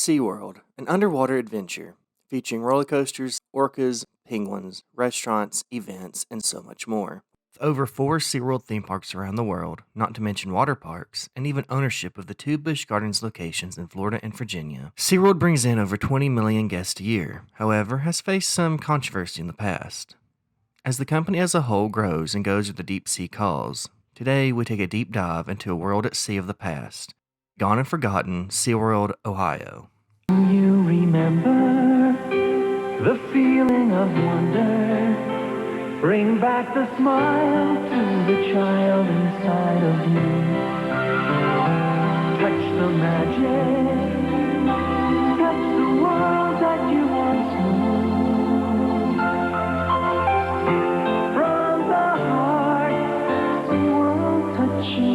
SeaWorld, an underwater adventure featuring roller coasters, orcas, penguins, restaurants, events, and so much more. With over 4 SeaWorld theme parks around the world, not to mention water parks, and even ownership of the two Busch Gardens locations in Florida and Virginia, SeaWorld brings in over 20 million guests a year, however, has faced some controversy in the past. As the company as a whole grows and goes where the deep sea calls, today we take a deep dive into a world at sea of the past. Gone and forgotten, SeaWorld, Ohio. You remember the feeling of wonder. Bring back the smile to the child inside of you. Touch the magic. Touch the world that you once knew. From the heart, SeaWorld touches you.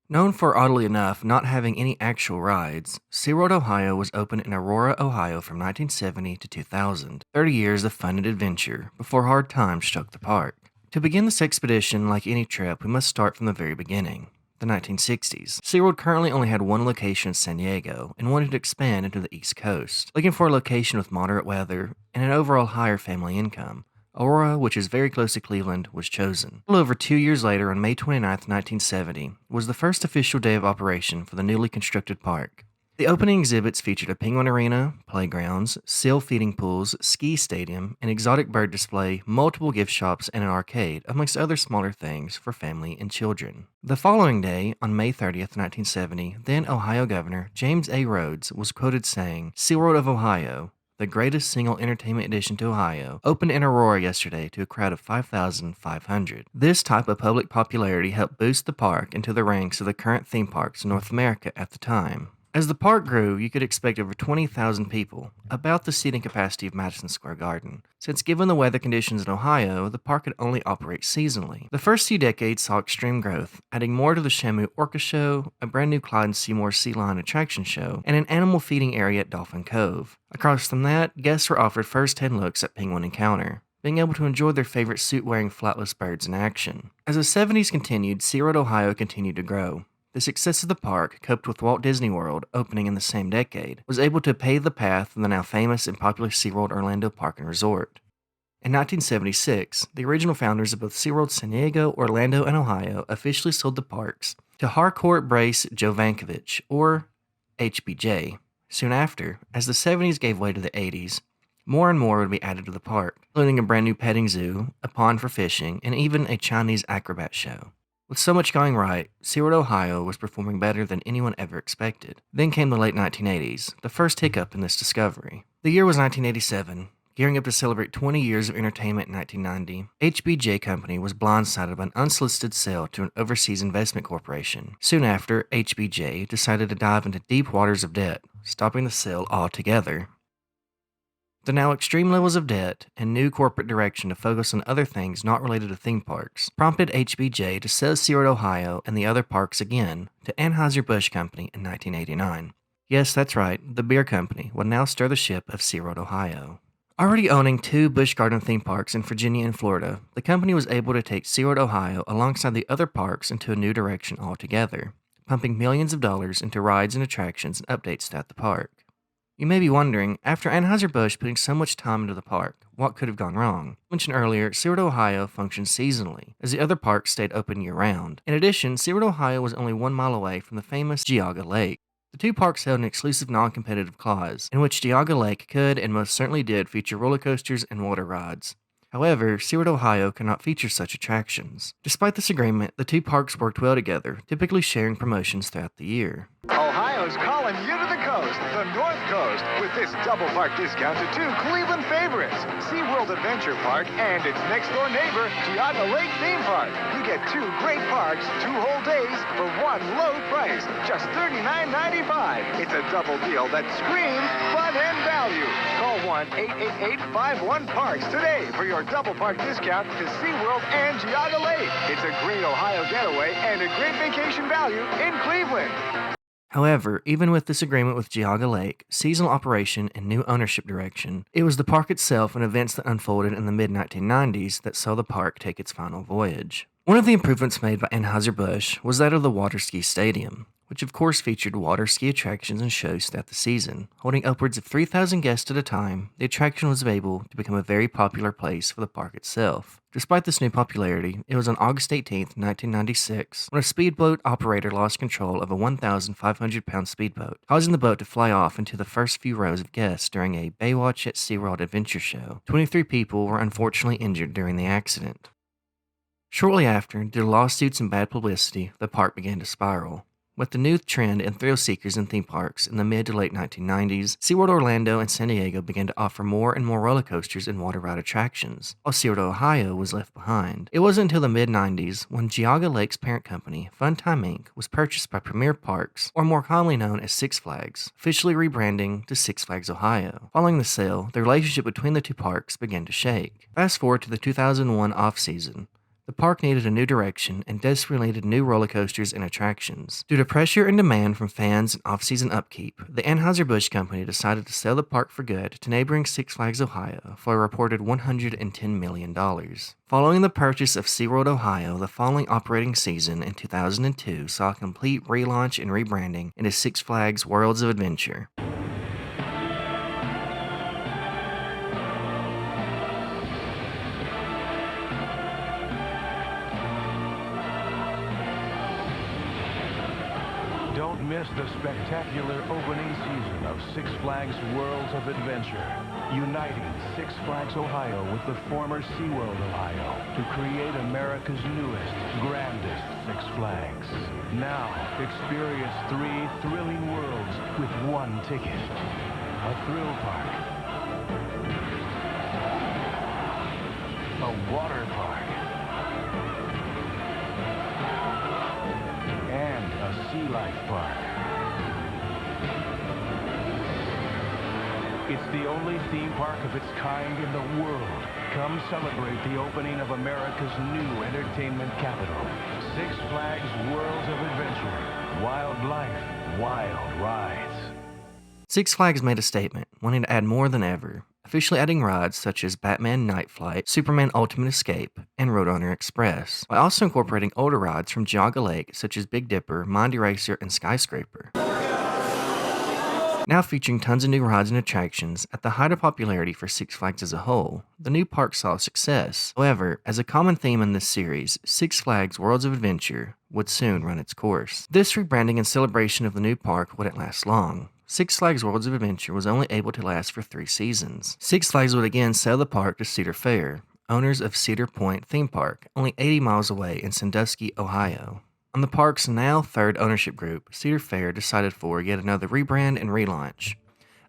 Known for, oddly enough, not having any actual rides, SeaWorld Ohio was opened in Aurora, Ohio from 1970 to 2000. 30 years of fun and adventure before hard times struck the park. To begin this expedition, like any trip, we must start from the very beginning, the 1960s. SeaWorld currently only had one location in San Diego and wanted to expand into the East Coast, looking for a location with moderate weather and an overall higher family income. Aurora, which is very close to Cleveland, was chosen. A little over 2 years later, on May 29, 1970, was the first official day of operation for the newly constructed park. The opening exhibits featured a penguin arena, playgrounds, seal feeding pools, ski stadium, an exotic bird display, multiple gift shops, and an arcade, amongst other smaller things for family and children. The following day, on May 30, 1970, then Ohio Governor James A. Rhodes was quoted saying, "SeaWorld of Ohio, the greatest single entertainment addition to Ohio, opened in Aurora yesterday to a crowd of 5,500. This type of public popularity helped boost the park into the ranks of the current theme parks in North America at the time. As the park grew, you could expect over 20,000 people, about the seating capacity of Madison Square Garden. Since given the weather conditions in Ohio, the park could only operate seasonally. The first few decades saw extreme growth, adding more to the Shamu Orca Show, a brand new Clyde and Seymour Sea Lion attraction show, and an animal feeding area at Dolphin Cove. Across from that, guests were offered first-hand looks at Penguin Encounter, being able to enjoy their favorite suit-wearing flightless birds in action. As the 70s continued, SeaWorld Ohio continued to grow. The success of the park, coupled with Walt Disney World opening in the same decade, was able to pave the path for the now famous and popular SeaWorld Orlando Park and Resort. In 1976, the original founders of both SeaWorld San Diego, Orlando, and Ohio officially sold the parks to Harcourt Brace Jovanovich, or HBJ. Soon after, as the 70s gave way to the 80s, more and more would be added to the park, including a brand new petting zoo, a pond for fishing, and even a Chinese acrobat show. With so much going right, SeaWorld Ohio was performing better than anyone ever expected. Then came the late 1980s, the first hiccup in this discovery. The year was 1987. Gearing up to celebrate 20 years of entertainment in 1990, HBJ Company was blindsided by an unsolicited sale to an overseas investment corporation. Soon after, HBJ decided to dive into deep waters of debt, stopping the sale altogether. The now extreme levels of debt and new corporate direction to focus on other things not related to theme parks prompted HBJ to sell SeaWorld Ohio and the other parks again to Anheuser-Busch Company in 1989. Yes, that's right, the beer company would now stir the ship of SeaWorld Ohio. Already owning two Busch Garden theme parks in Virginia and Florida, the company was able to take SeaWorld Ohio alongside the other parks into a new direction altogether, pumping millions of dollars into rides and attractions and updates throughout the park. You may be wondering, after Anheuser-Busch putting so much time into the park, what could have gone wrong? Mentioned earlier, SeaWorld Ohio functioned seasonally, as the other parks stayed open year-round. In addition, SeaWorld Ohio was only 1 mile away from the famous Geauga Lake. The two parks held an exclusive non-competitive clause, in which Geauga Lake could and most certainly did feature roller coasters and water rides. However, SeaWorld Ohio could not feature such attractions. Despite this agreement, the two parks worked well together, typically sharing promotions throughout the year. Ohio's calling you to the coast, the North Coast, with this double park discount to two Cleveland favorites, SeaWorld Adventure Park and its next-door neighbor, Geauga Lake Theme Park. You get two great parks, 2 whole days, for one low price, just $39.95. It's a double deal that screams fun and value. Call 1-888-51-PARKS today for your double park discount to SeaWorld and Geauga Lake. It's a great Ohio getaway and a great vacation value in Cleveland. However, even with this agreement with Geauga Lake, seasonal operation, and new ownership direction, it was the park itself and events that unfolded in the mid-1990s that saw the park take its final voyage. One of the improvements made by Anheuser-Busch was that of the water ski stadium. which of course featured water ski attractions and shows throughout the season. Holding upwards of 3,000 guests at a time, the attraction was able to become a very popular place for the park itself. Despite this new popularity, it was on August 18, 1996, when a speedboat operator lost control of a 1,500-pound speedboat, causing the boat to fly off into the first few rows of guests during a Baywatch at SeaWorld adventure show. 23 people were unfortunately injured during the accident. Shortly after, due to lawsuits and bad publicity, the park began to spiral. With the new trend in thrill seekers in theme parks in the mid to late 1990s, SeaWorld Orlando and San Diego began to offer more and more roller coasters and water ride attractions, while SeaWorld Ohio was left behind. It wasn't until the mid-90s when Geauga Lake's parent company, Funtime Inc., was purchased by Premier Parks, or more commonly known as Six Flags, officially rebranding to Six Flags Ohio. Following the sale, the relationship between the two parks began to shake. Fast forward to the 2001 off-season. The park needed a new direction and desperately needed new roller coasters and attractions. Due to pressure and demand from fans and off-season upkeep, the Anheuser-Busch Company decided to sell the park for good to neighboring Six Flags Ohio for a reported $110 million. Following the purchase of SeaWorld Ohio, the following operating season in 2002 saw a complete relaunch and rebranding into Six Flags Worlds of Adventure. Don't miss the spectacular opening season of Six Flags Worlds of Adventure, uniting Six Flags Ohio with the former SeaWorld Ohio to create America's newest, grandest Six Flags. Now, experience 3 thrilling worlds with one ticket. A thrill park, a water park, and a sea life park. It's the only theme park of its kind in the world. Come celebrate the opening of America's new entertainment capital. Six Flags Worlds of Adventure. Wild life, wild rides. Six Flags made a statement, wanting to add more than ever, officially adding rides such as Batman Night Flight, Superman Ultimate Escape, and Roadrunner Express, while also incorporating older rides from Geauga Lake such as Big Dipper, Mind Eraser, and Skyscraper. Now featuring tons of new rides and attractions, at the height of popularity for Six Flags as a whole, the new park saw success. However, as a common theme in this series, Six Flags Worlds of Adventure would soon run its course. This rebranding and celebration of the new park wouldn't last long. Six Flags Worlds of Adventure was only able to last for 3 seasons. Six Flags would again sell the park to Cedar Fair, owners of Cedar Point Theme Park, only 80 miles away in Sandusky, Ohio. On the park's now third ownership group, Cedar Fair decided for yet another rebrand and relaunch,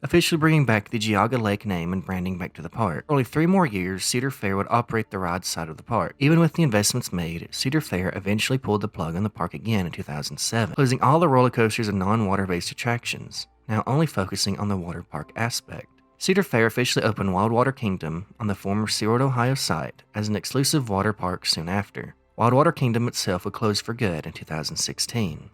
officially bringing back the Geauga Lake name and branding back to the park. For only 3 more years, Cedar Fair would operate the ride side of the park. Even with the investments made, Cedar Fair eventually pulled the plug on the park again in 2007, closing all the roller coasters and non-water-based attractions, now only focusing on the water park aspect. Cedar Fair officially opened Wildwater Kingdom on the former SeaWorld Ohio site as an exclusive water park soon after. Wildwater Kingdom itself would close for good in 2016.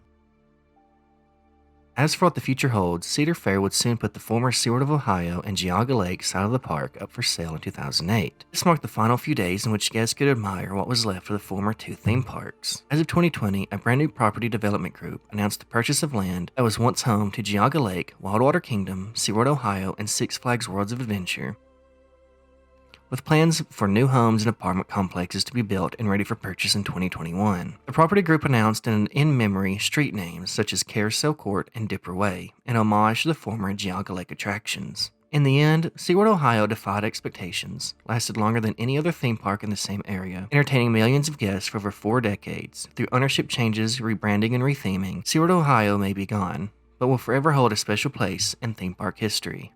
As for what the future holds, Cedar Fair would soon put the former SeaWorld of Ohio and Geauga Lake side of the park up for sale in 2008. This marked the final few days in which guests could admire what was left of the former 2 theme parks. As of 2020, a brand new property development group announced the purchase of land that was once home to Geauga Lake, Wildwater Kingdom, SeaWorld Ohio, and Six Flags Worlds of Adventure, with plans for new homes and apartment complexes to be built and ready for purchase in 2021. The property group announced an in-memory street names such as Carousel Court and Dipper Way, in homage to the former Geauga Lake attractions. In the end, SeaWorld Ohio defied expectations, lasted longer than any other theme park in the same area, entertaining millions of guests for over 4 decades. Through ownership changes, rebranding, and retheming, SeaWorld Ohio may be gone, but will forever hold a special place in theme park history.